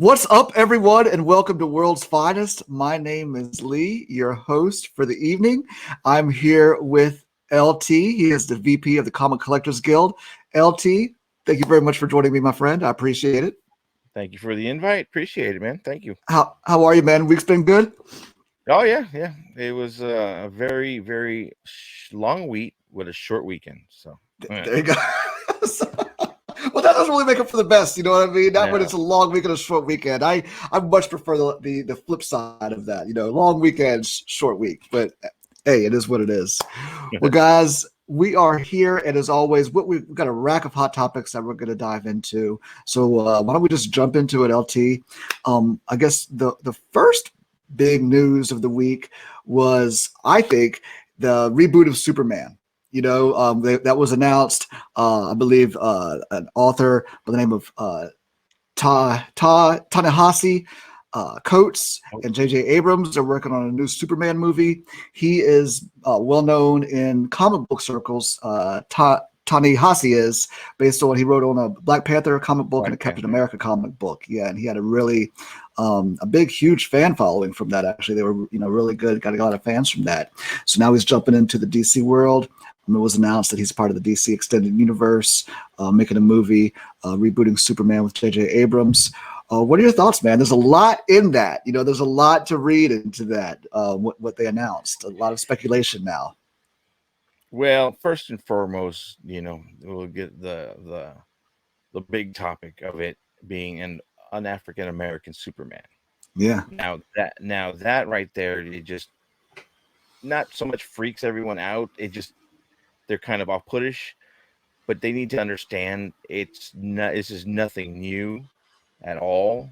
What's up, everyone, and welcome to World's Finest. My name is Lee, your host for the evening. I'm here with LT. He is the VP of the Comic Collectors Guild. LT, thank you very much for joining me, my friend. I appreciate it. Thank you for the invite. Appreciate it, man. Thank you. How are you, man? Week's been good? Oh, yeah. It was a very long week with a short weekend. So, There you go. Well, that doesn't really make up for the best, you know what I mean? Not when no. it's a long week and a short weekend. I much prefer the flip side of that, long weekends, short week. But hey, it is what it is. Well, guys, we are here, and as always, we've got a rack of hot topics that we're going to dive into. So why don't we just jump into it, LT? I guess the first big news of the week was, I think, the reboot of Superman. That was announced. I believe an author by the name of Ta-Nehisi Coates and J.J. Abrams are working on a new Superman movie. He is well known in comic book circles. Ta-Nehisi is, based on what he wrote on a Black Panther comic book and a Captain America comic book. Yeah, and he had a really a big, huge fan following from that. Actually, they were really good. Got a lot of fans from that. So now he's jumping into the DC world. It was announced that he's part of the DC Extended Universe, making a movie, rebooting Superman with J.J. Abrams. What are your thoughts, man? There's a lot in that. There's a lot to read into that, what they announced. A lot of speculation now. Well, first and foremost, we'll get the big topic of it being an African American Superman. Yeah. Now that right there, it just not so much freaks everyone out. They're kind of off-puttish, but they need to understand this is nothing new at all.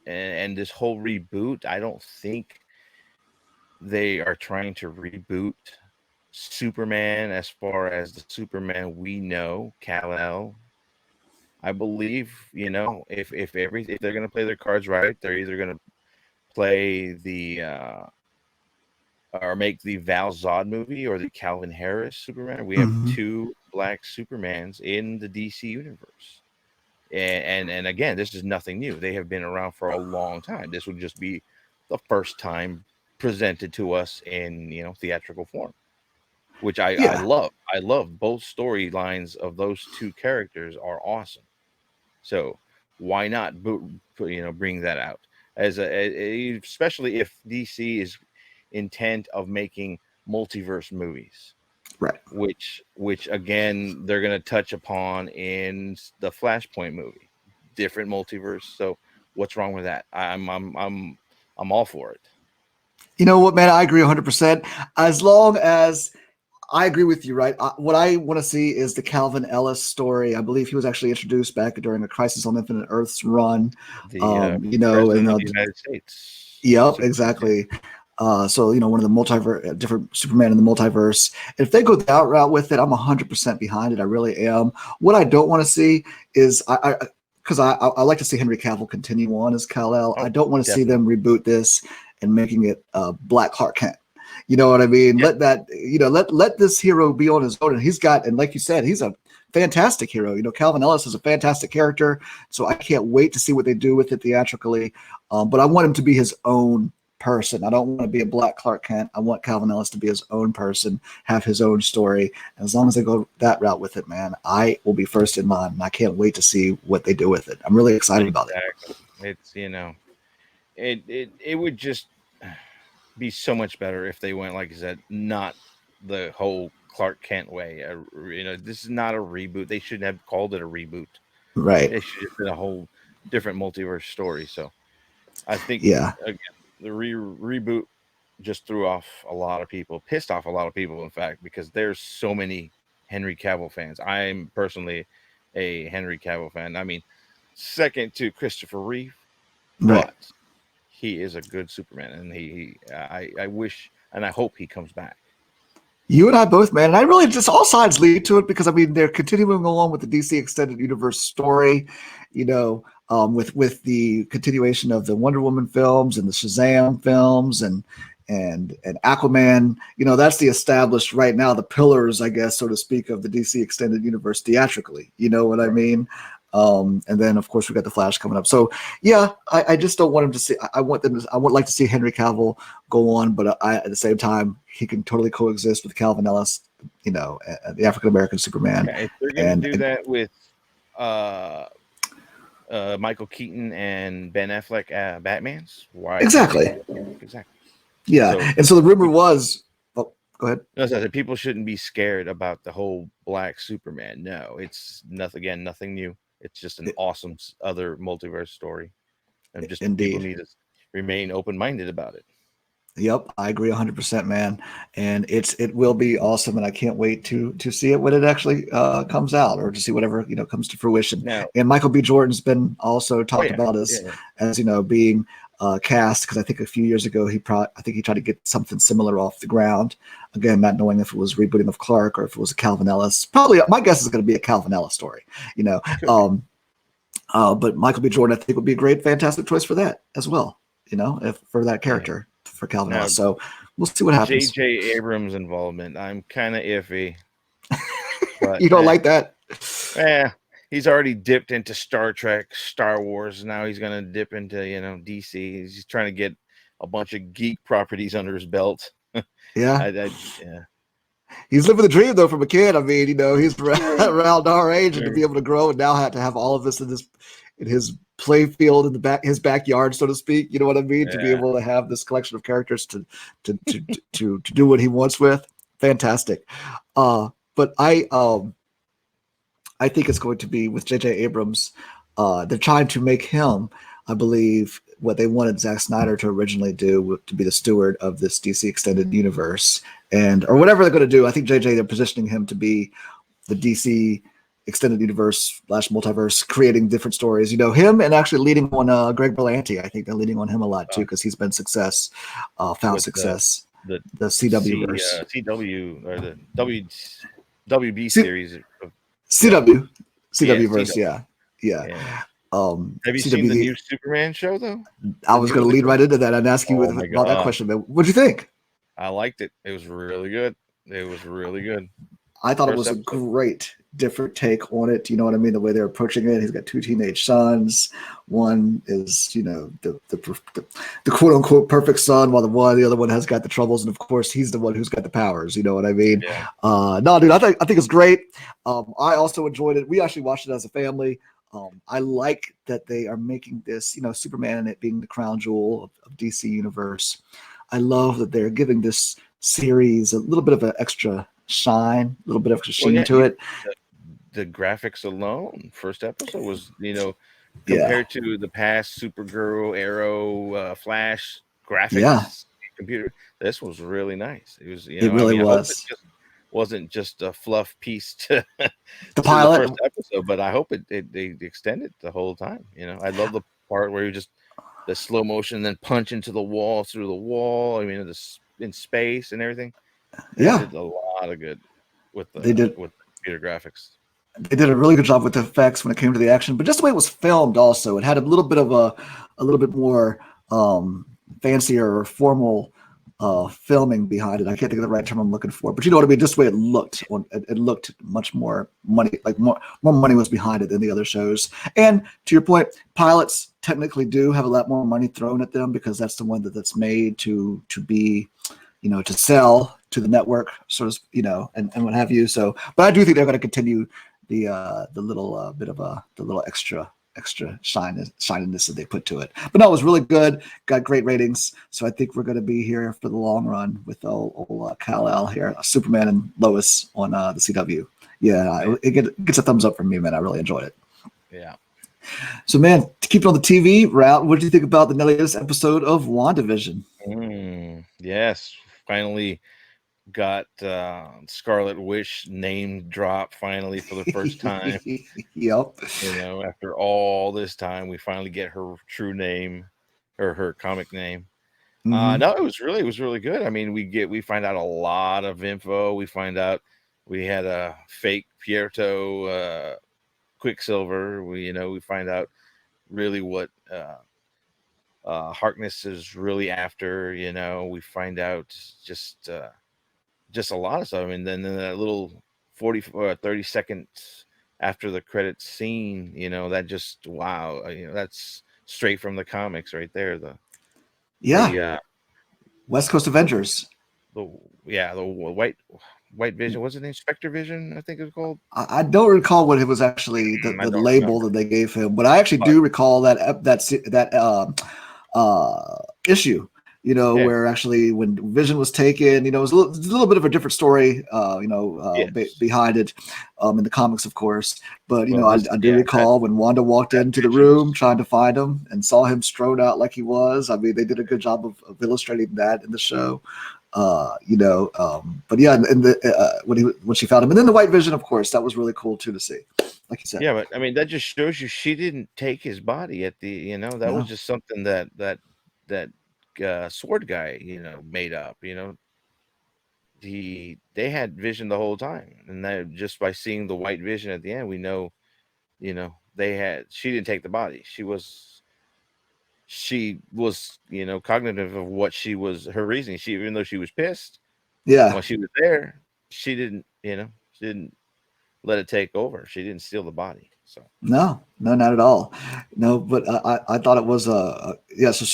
And this whole reboot, I don't think they are trying to reboot Superman as far as the Superman we know, Kal-El. I believe, if they're gonna play their cards right, they're either gonna play or make the Val Zod movie or the Calvin Harris Superman. We have two black Supermans in the DC universe. And again, this is nothing new. They have been around for a long time. This would just be the first time presented to us in, theatrical form, which I love. I love both storylines of those two characters are awesome. So why not, bring that out especially if DC is intent of making multiverse movies, right? Which again they're going to touch upon in the Flashpoint movie, different multiverse. So what's wrong with that? I'm all for it. You know what, man? I agree 100%. As long as I agree with you, right? What I want to see is the Calvin Ellis story. I believe he was actually introduced back during the Crisis on Infinite Earths run. The President of the United States. Yep, exactly. So one of the different Superman in the multiverse. If they go that route with it, I'm 100% behind it. I really am. What I don't want to see is because I like to see Henry Cavill continue on as Kal-El. I don't want to see them reboot this and making it Black Clark Kent. You know what I mean? Let that, let this hero be on his own. And like you said, he's a fantastic hero. Calvin Ellis is a fantastic character. So I can't wait to see what they do with it theatrically. But I want him to be his own person. I don't want to be a Black Clark Kent. I want Calvin Ellis to be his own person, have his own story. And as long as they go that route with it, man, I will be first in line. And I can't wait to see what they do with it. I'm really excited about it. It's, it would just be so much better if they went, like I said, not the whole Clark Kent way. This is not a reboot. They shouldn't have called it a reboot. Right. It should have been a whole different multiverse story. So I think, again, the reboot just threw off a lot of people, pissed off a lot of people, in fact, because there's so many Henry Cavill fans. I'm personally a Henry Cavill fan. I mean, second to Christopher Reeve, but he is a good Superman, and I wish and I hope he comes back. You and I both, man. And I really just, all sides lead to it because, they're continuing along with the DC Extended Universe story, with the continuation of the Wonder Woman films and the Shazam films and Aquaman. That's the established right now, the pillars, I guess, so to speak, of the DC Extended Universe theatrically. You know what I mean? And then of course we got the Flash coming up. So yeah, I just don't want him to see. I want them. I would like to see Henry Cavill go on, but at the same time, he can totally coexist with Calvin Ellis, the African American Superman. Yeah, if they're going to do that with Michael Keaton and Ben Affleck Batmans, why exactly. can't they do exactly? Yeah, So, and so the rumor was. Oh, go ahead. No, people shouldn't be scared about the whole Black Superman. No, it's nothing. Again, nothing new. It's just an awesome other multiverse story, and just Indeed. people need to remain open-minded about it. Yep, I agree 100%, man. And it will be awesome, and I can't wait to see it when it actually comes out, or to see whatever comes to fruition. Now, and Michael B. Jordan's been also talked about as being cast, because I think a few years ago he tried to get something similar off the ground. Again, not knowing if it was rebooting of Clark or if it was a Calvin Ellis. Probably my guess is going to be a Calvin Ellis story. But Michael B. Jordan I think would be a great, fantastic choice for that as well. For that character. For Calvin Ellis. So we'll see what happens. J.J. Abrams' involvement, I'm kind of iffy. But, you don't like that? He's already dipped into Star Trek, Star Wars. Now he's going to dip into, DC. He's trying to get a bunch of geek properties under his belt. Yeah. He's living the dream, though, from a kid. I mean, he's around our age, and to be able to grow and now have to have all of this in his play field in his backyard, so to speak. You know what I mean? Yeah. To be able to have this collection of characters to do what he wants with, fantastic. But I think it's going to be with J.J. Abrams. They're trying to make him, I believe, what they wanted Zack Snyder to originally do, to be the steward of this DC extended universe, or whatever they're going to do. I think J.J. they're positioning him to be the DC extended universe / multiverse, creating different stories. Him, and actually leading on Greg Berlanti. I think they're leading on him a lot too, because he's been found with success. The CW verse, CW or the WB series, CW verse, yeah. Have you seen the new Superman show though? I was going to lead right into that and ask you about that question. But what'd you think? I liked it. It was really good. I thought it was a great different take on it. You know what I mean? The way they're approaching it. He's got 2 teenage sons. One is, the quote unquote perfect son, while the other one has got the troubles. And of course, he's the one who's got the powers. You know what I mean? Yeah. No, dude, I think it's great. I also enjoyed it. We actually watched it as a family. I like that they are making this, Superman and it being the crown jewel of DC Universe. I love that they're giving this series a little bit of an extra shine, a little bit of extra sheen to it. The graphics alone, first episode was, compared to the past Supergirl, Arrow, Flash graphics, computer. This was really nice. It was, it really was. It wasn't just a fluff piece to the pilot the first episode, but I hope they extend it the whole time. I love the part where you just the slow motion, then punch into the wall, through the wall. I mean, in space and everything. They did a lot of good with the computer graphics. They did a really good job with the effects when it came to the action, but just the way it was filmed also, it had a little bit of a little bit more fancier or formal filming behind it. I can't think of the right term I'm looking for, but you know what I mean? Just the way it looked. It looked much more money, like more money was behind it than the other shows. And to your point, pilots technically do have a lot more money thrown at them, because that's the one that's made to be, to sell to the network, sort of, and what have you. So, but I do think they're going to continue the little bit of the little extra shininess that they put to it. But no, it was really good. Got great ratings. So I think we're going to be here for the long run with old Kal-El here, Superman and Lois on the CW. Yeah, it gets a thumbs up from me, man. I really enjoyed it. Yeah. So, man, to keep it on the TV route, what did you think about the latest episode of WandaVision? Yes, finally got Scarlet Witch name drop finally for the first time. Yep. After all this time, we finally get her true name, or her comic name. Mm-hmm. No, it was really good. I mean, we find out a lot of info. We find out we had a fake Pierto Quicksilver. We find out really what Harkness is really after. We find out just a lot of stuff. And then that little 30 second after the credits scene, that just wow, that's straight from the comics right there. Yeah, The West Coast Avengers. the yeah, the white Vision. What's it named? Spectre Vision, I think it's called. I don't recall what it was actually I the don't label remember. that they gave him, but I actually But do recall that issue. yeah, Where actually when Vision was taken, it was a little bit of a different story, yes. behind it, in the comics, of course. But Well, I do recall when Wanda walked that into the room Vision's. trying to find him and saw him strode out like he was. I mean, they did a good job of illustrating that in the show. But yeah, and when she found him, and then the White Vision, of course, that was really cool too to see, like you said. Yeah, but I mean that just shows you she didn't take his body at the that was No, just something that sword guy made up. They had Vision the whole time, and that just by seeing the White Vision at the end, we know she didn't take the body. She was cognitive of what she was her reasoning. Even though she was pissed yeah. while she was there, she didn't let it take over. She didn't steal the body. So No, no, not at all. No, but I thought it was yeah. So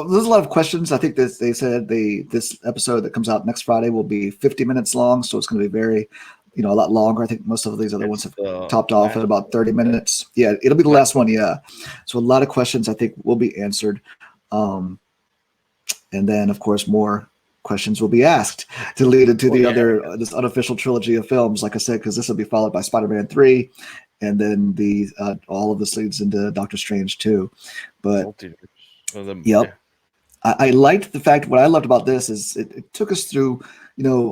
there's a lot of questions. I think they said this episode that comes out next Friday will be 50 minutes long, so it's going to be very, a lot longer. I think most of these other ones it's have the topped off at last about one, 30 yeah. minutes. Yeah, it'll be the Last last one. Yeah. So a lot of questions I think will be answered, um, and then of course more questions will be asked to lead into Well, the yeah, other this unofficial trilogy of films. Like I said, because this will be followed by Spider-Man 3, and then the all of this leads into Doctor Strange too. But multiverse. Well, yeah, yep, I liked the fact. What I loved about this is it took us through,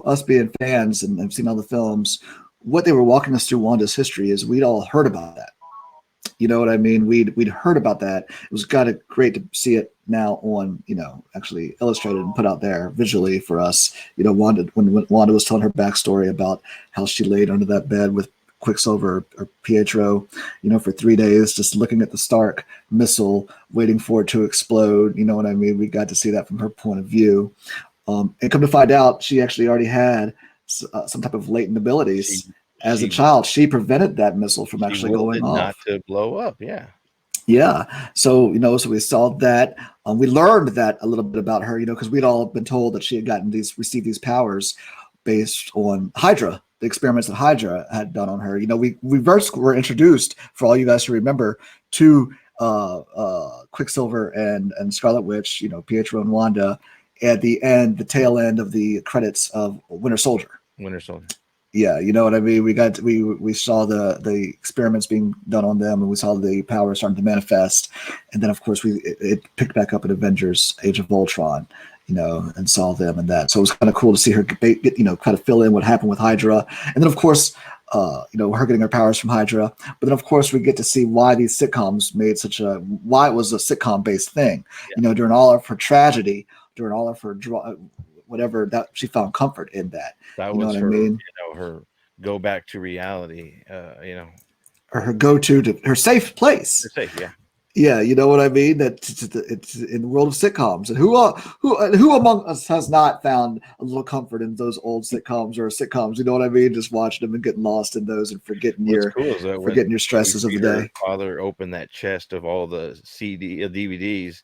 us being fans and have seen all the films. What they were walking us through Wanda's history is we'd all heard about that. You know what I mean? We'd heard about that. It was kind of great to see it now on, actually illustrated and put out there visually for us. Wanda when Wanda was telling her backstory about how she laid under that bed with Quicksilver or Pietro, for 3 days, just looking at the Stark missile, waiting for it to explode. You know what I mean? We got to see that from her point of view. And come to find out, she actually already had some type of latent she abilities as a she child. She prevented that missile from she actually willed going it not off. to blow up. Yeah, Yeah. So, so we saw that. We learned that a little bit about her, because we'd all been told that she had received these powers based on Hydra, the experiments that Hydra had done on her. We first were introduced, for all you guys to remember, to Quicksilver and Scarlet Witch, Pietro and Wanda at the end, the tail end of the credits of Winter Soldier. Winter Soldier. Yeah, you know what I mean. We saw the experiments being done on them, and we saw the power starting to manifest, and then of course it picked back up at Avengers: Age of Ultron, and saw them and that. So it was kind of cool to see her get kind of fill in what happened with Hydra, and then of course, her getting her powers from Hydra. But then of course we get to see why these sitcoms made why it was a sitcom based thing. Yeah. During all of her tragedy, during all of her whatever, that she found comfort in that. That You know was what I her, mean? her go back to reality. Or her go-to to her safe To place. say, yeah, Yeah, you know what I mean. That it's in the world of sitcoms, and who among us has not found a little comfort in those old sitcoms or sitcoms? You know what I mean? Just watching them and getting lost in those and what's cool is that forgetting your when we stresses of see the her day. father open that chest of all the DVDs,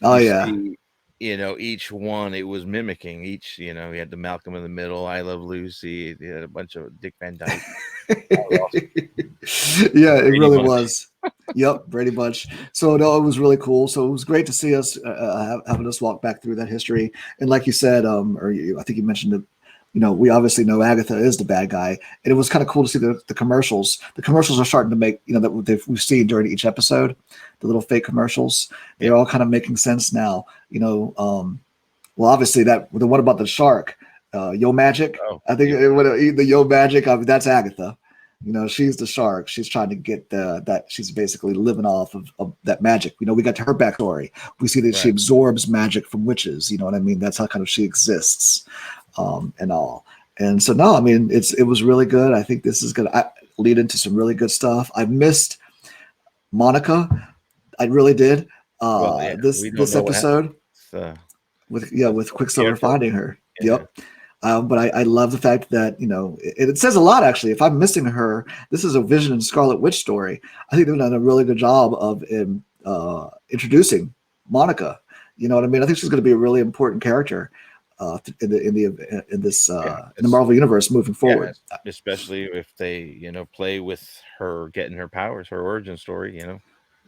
Oh you yeah, see, each one it was mimicking each. He had the Malcolm in the Middle, I Love Lucy. He had a bunch of Dick Van Dyke. That was awesome. yeah, it Brady really Bunch. was. Yep, Brady Bunch. So no, it was really cool. So it was great to see us having us walk back through that history. And like you said, I think you mentioned that, we obviously know Agatha is the bad guy, and it was kind of cool to see the commercials. The commercials are starting to make, that we've seen during each episode, the little fake commercials. They're Yeah, all kind of making sense now. Well, obviously the one about the shark, Yo Magic. oh, I think yeah, the Yo Magic. I mean, that's Agatha. She's the shark. She's trying to get that. She's basically living off of that magic. We got to her backstory. We see that she right. absorbs magic from witches. You know what I mean? That's how kind of she exists, and all. And so no, I mean it was really good. I think this is going to lead into some really good stuff. I missed Monica. I really did. Well, yeah, This we don't this know what happened. episode It's, with that's with Quicksilver Pietro. finding her. Yeah, Yep. But I love the fact that, it says a lot, actually. If I'm missing her, this is a Vision and Scarlet Witch story. I think they've done a really good job of introducing Monica. You know what I mean? I think she's going to be a really important character in the Marvel universe moving forward. Especially if they, play with her getting her powers, her origin story,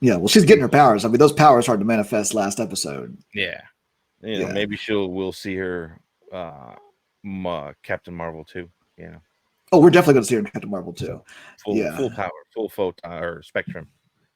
Yeah, well, she's getting her powers. I mean, those powers hard to manifest last episode. Yeah. Maybe we'll see her Captain Marvel too, Oh, we're definitely going to see her in Captain Marvel too. Full power, full photon or spectrum.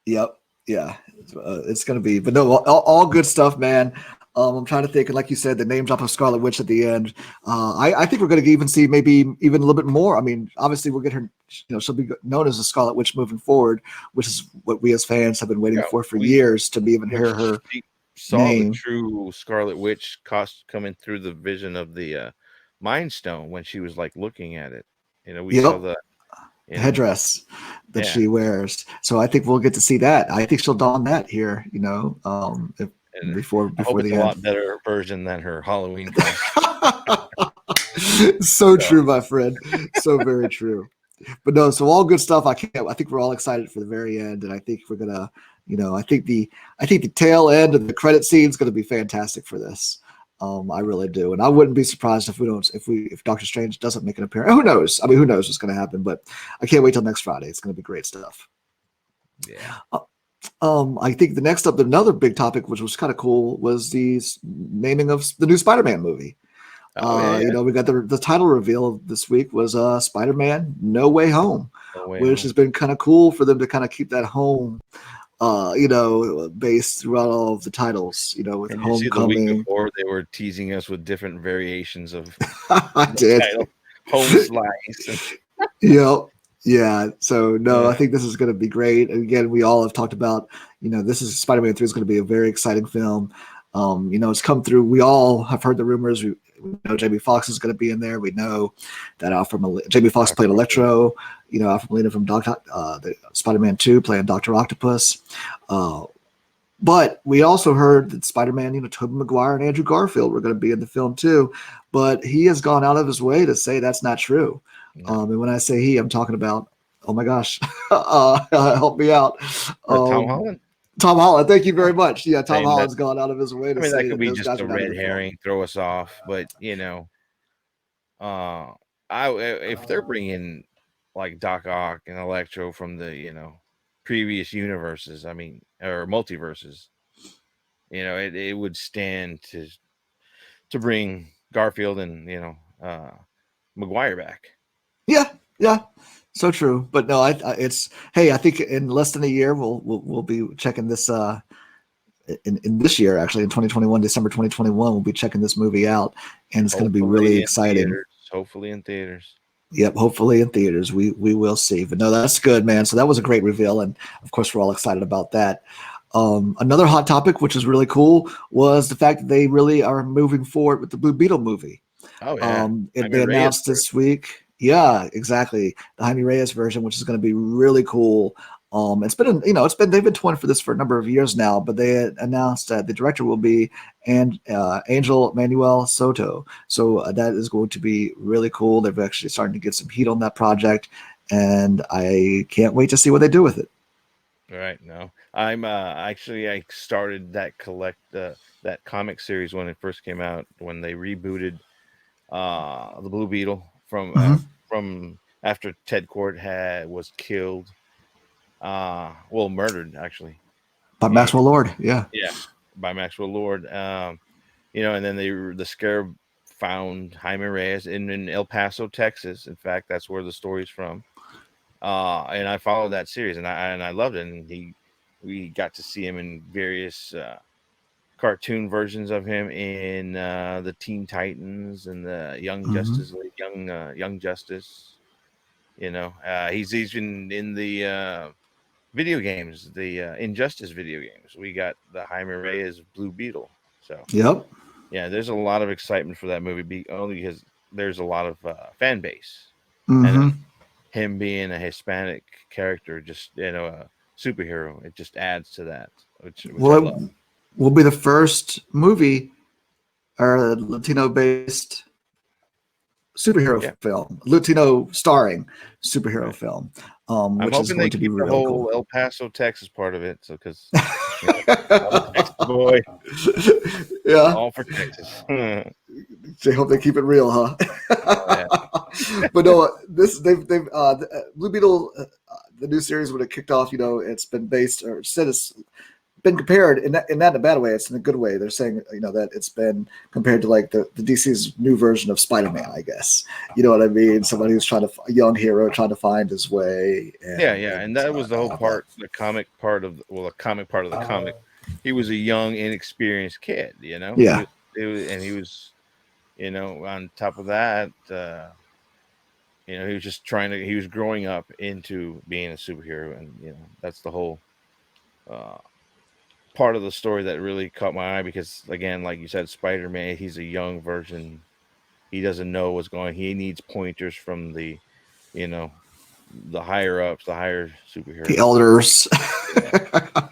Yep. Yeah. It's going to be, but no, all good stuff, man. I'm trying to think, and like you said, the name drop of Scarlet Witch at the end. I think we're going to even see maybe even a little bit more. I mean, obviously we'll get her. She'll be known as the Scarlet Witch moving forward, which is what we as fans have been waiting for years to be even hear her. Saw name. The true Scarlet Witch coming through the vision of the Mind Stone when she was like looking at it. We saw the headdress that she wears. So I think we'll get to see that. I think she'll don that here. Before the end. A lot better version than her Halloween costume. So true, my friend. So very true. But no, so all good stuff. I think we're all excited for the very end, and I think we're gonna, I think the tail end of the credit scene is gonna be fantastic for this. I really do, and I wouldn't be surprised if Doctor Strange doesn't make an appearance. Who knows? I mean, who knows what's gonna happen? But I can't wait till next Friday. It's gonna be great stuff. Yeah. I think the next up, another big topic, which was kind of cool, was the naming of the new Spider-Man movie. We got the title reveal this week was Spider-Man No Way Home, which has been kind of cool for them to kind of keep that home, base throughout all of the titles. With and Homecoming. The week before, they were teasing us with different variations of I did Home Slice. Yep. Yeah. So no, I think this is going to be great. And again, we all have talked about, this is Spider-Man 3 is going to be a very exciting film. It's come through. We all have heard the rumors. We know Jamie Foxx is going to be in there. We know that Jamie Foxx played Electro. Alfred Molina from the Spider-Man 2 playing Dr. Octopus. But we also heard that Spider-Man, Tobey Maguire and Andrew Garfield were going to be in the film too. But he has gone out of his way to say that's not true. And when I say he, I'm talking about, oh my gosh, help me out. Tom Holland. Tom Holland, thank you very much. Yeah, Tom Holland's gone out of his way to say that could be just a red herring, throw us off. But if they're bringing like Doc Ock and Electro from the previous universes, or multiverses, it would stand to bring Garfield and Maguire back. Yeah, so true. But no, I think in less than a year we'll be checking this. In this year, actually, in 2021, December 2021, we'll be checking this movie out, and it's going to be really exciting. Hopefully in theaters. Yep, hopefully in theaters. We will see. But no, that's good, man. So that was a great reveal, and of course, we're all excited about that. Another hot topic, which is really cool, was the fact that they really are moving forward with the Blue Beetle movie. Oh yeah, they announced this week. Yeah, exactly. The Jaime Reyes version, which is going to be really cool. They've been touring for this for a number of years now, but they announced that the director will be Angel Manuel Soto. So that is going to be really cool. They've actually starting to get some heat on that project, and I can't wait to see what they do with it. Right. No, I'm I started that that comic series when it first came out, when they rebooted the Blue Beetle from after Ted Kord was killed, murdered actually by Maxwell Lord. Yeah, by Maxwell Lord. And then the Scarab found Jaime Reyes in El Paso, Texas. In fact, that's where the story's from. And I followed that series, and I loved it. And we got to see him in various cartoon versions of him in the Teen Titans and the Young Justice League, Young Justice. He's been in the video games, the Injustice video games. We got the Jaime Reyes Blue Beetle. So yeah, there's a lot of excitement for that movie, only because there's a lot of fan base, and him being a Hispanic character, just a superhero, it just adds to that. Which I love. Will be the first movie or Latino-based superhero Yeah. film, Latino starring superhero Right. film, I'm which is hoping going they to be keep the really whole cool. El Paso, Texas part of it. So, because I'm a Texas boy, Yeah, all for Texas. Oh they hope they keep it real, huh? yeah. But no, they've Blue Beetle, the new series when it kicked off, it's been based or said it's been compared in not in a bad way. It's in a good way. They're saying that it's been compared to like the DC's new version of Spider-Man, I guess. You know what I mean? Somebody who's a young hero trying to find his way, Yeah, and yeah, and and that was the whole all that. part, the comic part of the comic part of the comic. He was a young, inexperienced kid, Yeah, and he was, on top of that, he was just he was growing up into being a superhero, and that's the whole uh, part of the story that really caught my eye because, again, like you said, Spider-Man, he's a young version. He doesn't know what's going on. He needs pointers from you know, the higher ups, the higher the superheroes. elders. Yeah.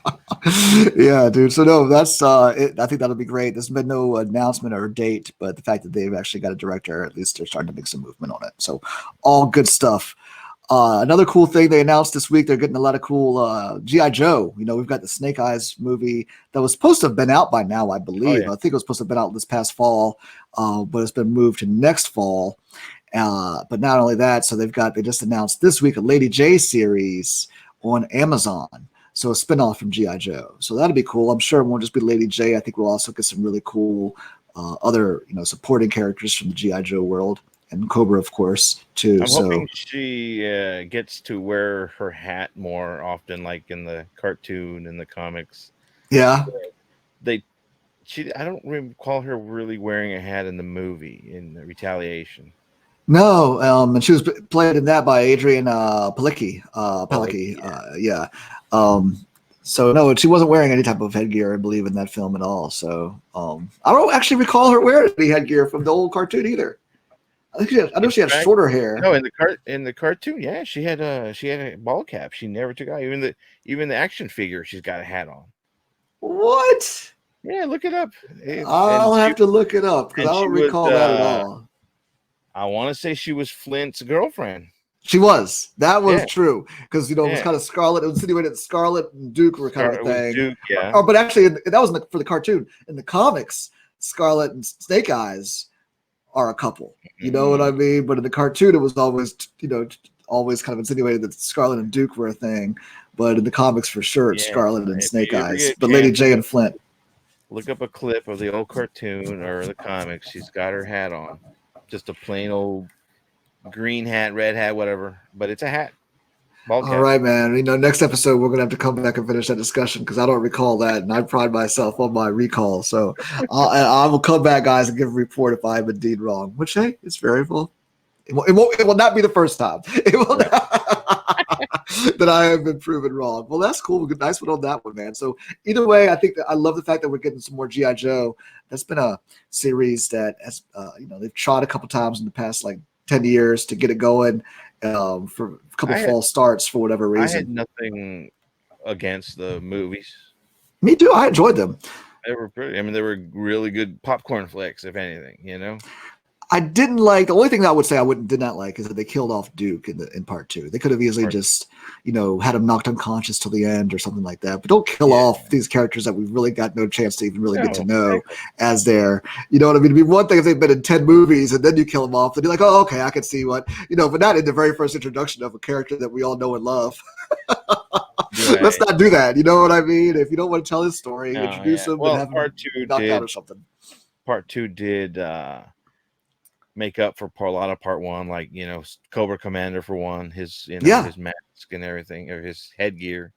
Yeah, dude. So no, that's it. I think that'll be great. There's been no announcement or date, but the fact that they've actually got a director, at least they're starting to make some movement on it. So all good stuff. Another cool thing they announced this week, they're getting a lot of cool GI Joe. We've got the Snake Eyes movie that was supposed to have been out by now, I Oh believe. yeah. I think it was supposed to have been out this past fall, but it's been moved to next fall. But not only that, so they just announced this week a Lady J series on Amazon. So a spinoff from GI Joe. So that'll be cool. I'm sure it won't just be Lady J. I think we'll also get some really cool other supporting characters from the GI Joe world and Cobra, of course, too. I'm hoping So she gets to wear her hat more often, like in the cartoon and the comics. yeah. They, I don't recall her really wearing a hat in the movie in Retaliation. No, and she was played in that by Adrian Palicki. Oh, like, Palicki, yeah. yeah. Um, so no, she wasn't wearing any type of headgear, I believe, in that film at all. So I don't actually recall her wearing any headgear from the old cartoon either. I know In she had fact, shorter hair. no, in the cartoon, yeah, she had a ball cap. She never took out. Even the action figure, she's got a hat on. What? Yeah, look it up. I'll have to look it up because I And she don't was recall that at all. I want to say she was Flint's girlfriend. She was. That was Yeah, true because it was yeah. kind of Scarlet. It was insinuated that Scarlet and Duke were kind of It a was thing. Duke, yeah. But actually, that was for the cartoon. In the comics, Scarlet and Snake Eyes are a couple. You know what I mean? But in the cartoon, it was always always kind of insinuated that Scarlet and Duke were a thing. But in the comics, for sure, it's Yeah. Scarlet and If Snake you ever Eyes. get a But Lady chance, J and Flint. look up a clip of the old cartoon or the comics. She's got her hat on. Just a plain old green hat, red hat, whatever. But it's a hat. Ball All cap. right, man. Next episode we're gonna have to come back and finish that discussion because I don't recall that, and I pride myself on my recall. So I will come back, guys, and give a report if I'm indeed wrong. Which hey, it's variable. It will not be the first time. It will Right. that I have been proven wrong. Well, that's cool. Good, nice one on that one, man. So either way, I think that I love the fact that we're getting some more GI Joe. That's been a series that has, they've tried a couple times in the past like 10 years to get it going. For a couple false starts for whatever I had reason. nothing against the movies. Me too. I enjoyed them. They were pretty. I mean, they were really good popcorn flicks, if anything. I didn't like the only thing that I would say did not like is that they killed off Duke in part two. They could have easily just had him knocked unconscious till the end or something like that. But don't kill off these characters that we've really got no chance to even really get to know as their you know what I mean. It'd be one thing if they've been in 10 movies and then you kill them off, and you're like, oh okay, I can see what but not in the very first introduction of a character that we all know and love. Right. Let's not do that. You know what I mean? If you don't want to tell his story, No, introduce him and have him knocked out or something. Part two did make up for a lot of part one, like Cobra Commander for one, his his mask and everything, or his headgear.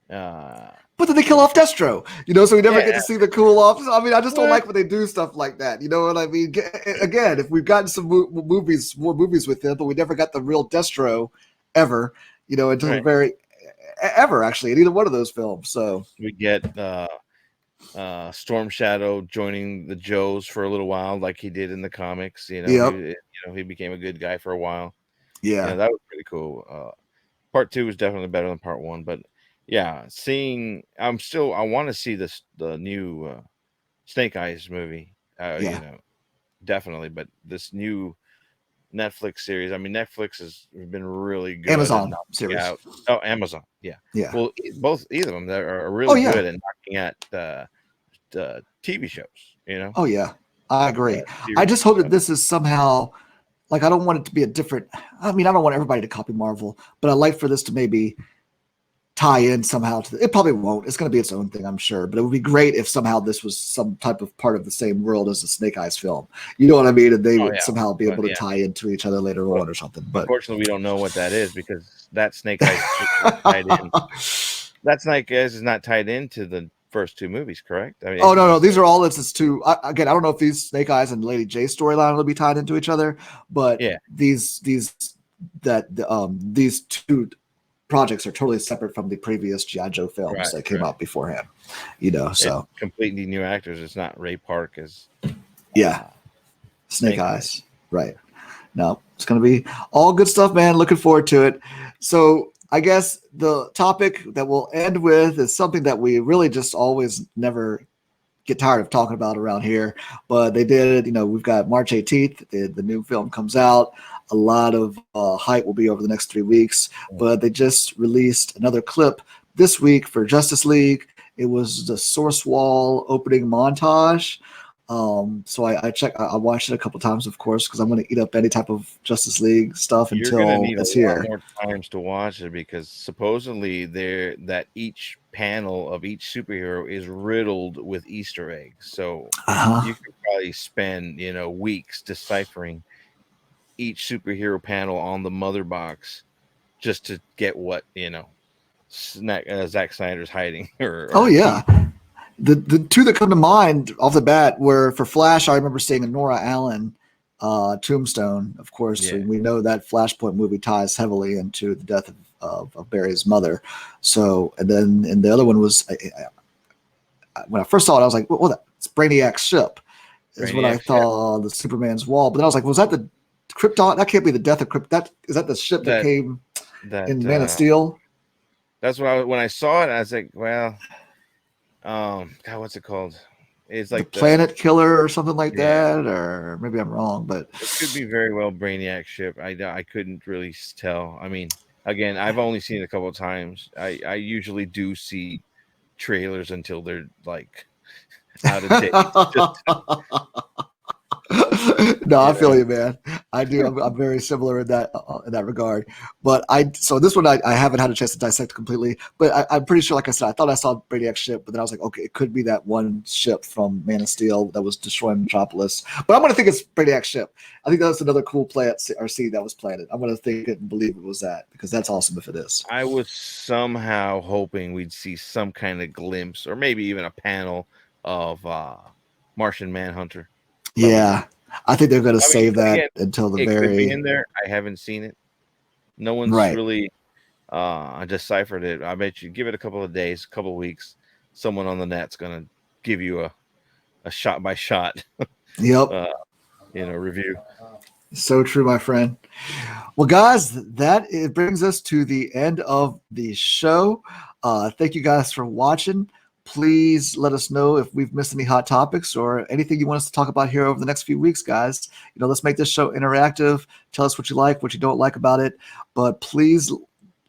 But then they kill off Destro, so we never get to see the cool off. I mean, I just don't like when they do stuff like that. You know what I mean? Again, if we've gotten some more movies with him, but we never got the real Destro ever, until the very ever actually in either one of those films. So we get Storm Shadow joining the Joes for a little while, like he did in the comics. He became a good guy for a while. Yeah, that was pretty cool. Part two was definitely better than part one, but yeah, I want to see the new Snake Eyes movie. Definitely, but this new Netflix series. I mean, Netflix has been really good Amazon at knocking series. out. Oh, Amazon, yeah. Yeah. Well, either of them that are Oh really yeah. good at knocking at TV shows. You know, Oh yeah. I agree. I series just and hope that stuff. this is somehow like I don't want it to be a different. I mean, I don't want everybody to copy Marvel, but I like for this to maybe tie in somehow to it probably won't. It's going to be its own thing, I'm sure. But it would be great if somehow this was some type of part of the same world as the Snake Eyes film. You know what I mean? And they Oh would yeah, somehow be but able to yeah. tie into each other later Well, on or something. But unfortunately, we don't know what that is because that Snake Eyes is not tied in. That Snake Eyes is not tied into the first two movies, correct? I mean, oh this is no, the no, these same. are all instances too. Again, I don't know if these Snake Eyes and Lady J storyline will be tied into each other, but Yeah, these these two projects are totally separate from the previous G.I. Joe films right, that came right. out beforehand. You know, And so completely new actors. It's not Ray Park as yeah, uh, Snake Eyes, right? No, it's going to be all good stuff, man. Looking forward to it. So I guess the topic that we'll end with is something that we really just always never get tired of talking about around here. But they did, you know, we've got March 18th, the new film comes out. A lot of hype will be over the next 3 weeks. But they just released another clip this week for Justice League. It was the Source Wall opening montage. So I watched it a couple times, of course, because I'm going to eat up any type of Justice League stuff you're going to until need it's a lot here. more times to watch it because supposedly there that each panel of each superhero is riddled with Easter eggs. So Uh-huh. you could probably spend weeks deciphering each superhero panel on the mother box just to get what Zack Snyder's hiding Oh or yeah. teasing. The two that come to mind off the bat were for Flash. I remember seeing a Nora Allen tombstone. Of course, Yeah. we know that Flashpoint movie ties heavily into the death of Barry's mother. So, and the other one was when I first saw it, I was like, "Well, that's Brainiac's ship." Is what I Brainiac ship. thought the Superman's wall. But then I was like, "Was that the Krypton? That can't be the death of Krypton. That is that the ship that came in Man of Steel." That's what when I saw it, I was like, well, God, what's it called? It's like the Planet Killer or something like Yeah. that, or maybe I'm wrong, but It could be very well Brainiac ship. I couldn't really tell. I mean, again, I've only seen it a couple of times. I usually do see trailers until they're like out of date. No, I feel you, man. I do. I'm very similar in that regard. But so this one I haven't had a chance to dissect completely. But I'm pretty sure, like I said, I thought I saw Brainiac's ship, but then I was like, okay, it could be that one ship from Man of Steel that was destroying Metropolis. But I'm gonna think it's Brainiac's ship. I think that's another cool planet or seed that was planted. I'm gonna think it and believe it was that because that's awesome if it is. I was somehow hoping we'd see some kind of glimpse or maybe even a panel of Martian Manhunter. Yeah, I think they're going to save that until the it very. Could be in there. I haven't seen it. No one's really deciphered it. I bet you give it a couple of days, a couple of weeks. Someone on the net's going to give you a shot by shot. Yep. Review. So true, my friend. Well, guys, it brings us to the end of the show. Thank you guys for watching. Please let us know if we've missed any hot topics or anything you want us to talk about here over the next few weeks, guys. Let's make this show interactive. Tell us what you like, what you don't like about it. But please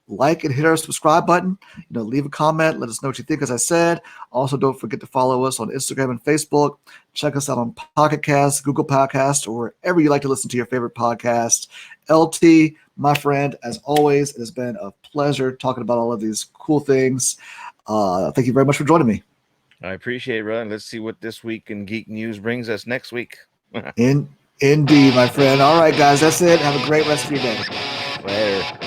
like and hit our subscribe button. Leave a comment. Let us know what you think, as I said. Also, don't forget to follow us on Instagram and Facebook. Check us out on Pocket Cast, Google Podcast, or wherever you like to listen to your favorite podcast. LT, my friend, as always, it has been a pleasure talking about all of these cool things. Thank you very much for joining me. I appreciate it, brother. Let's see what this week in Geek News brings us next week. Indeed, my friend. All right, guys, that's it. Have a great rest of your day. Later.